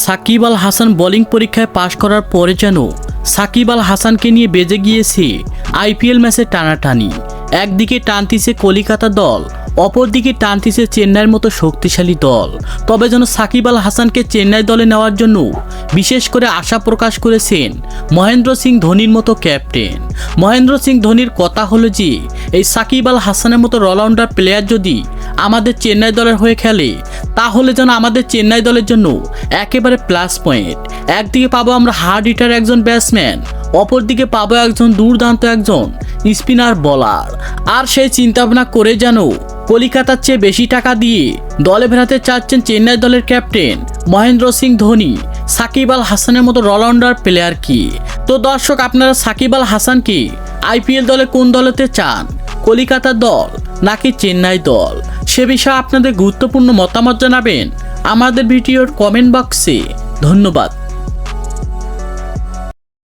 Shakib Al Hasan bowling পরীক্ষায় পাশ করার পরে যেন সাকিব আল হাসানকে নিয়ে বেজে গিয়েছে আইপিএল ম্যাচে টানাটানি। একদিকে টানতিছে কলিকাতা দল, অপরদিকে টানতিছে চেন্নাইয়ের মতো শক্তিশালী দল। তবে যেন সাকিব আল হাসানকে চেন্নাই দলে নেওয়ার জন্য বিশেষ করে আশা প্রকাশ করেছেন মহেন্দ্র সিং ধোনির মতো ক্যাপ্টেন। মহেন্দ্র সিং ধোনির কথা হলো যে এই সাকিব আল হাসানের মতো অলরাউন্ডার প্লেয়ার যদি আমাদের চেন্নাই দলের হয়ে খেলে তাহলে যেন আমাদের চেন্নাই দলের জন্য একেবারে প্লাস পয়েন্ট। একদিকে পাবো আমরা হার্ড হিটার একজন ব্যাটসম্যান, অপরদিকে পাবো একজন দুর্দান্ত একজন স্পিনার বোলার। আর সেই চিন্তাভাবনা করে যেন কলিকাতার চেয়ে বেশি টাকা দিয়ে দলে ফেরাতে চাচ্ছেন চেন্নাই দলের ক্যাপ্টেন মহেন্দ্র সিং ধোনি সাকিব আল হাসানের মতো অলরাউন্ডার প্লেয়ার কি। তো দর্শক, আপনারা সাকিব আল হাসানকে আইপিএল দলে কোন দলেতে চান, কলিকাতা দল নাকি চেন্নাই দল? সে বিষয়ে আপনাদের গুরুত্বপূর্ণ মতামত জানাবেন আমাদের ভিডিওর কমেন্ট বক্সে। ধন্যবাদ।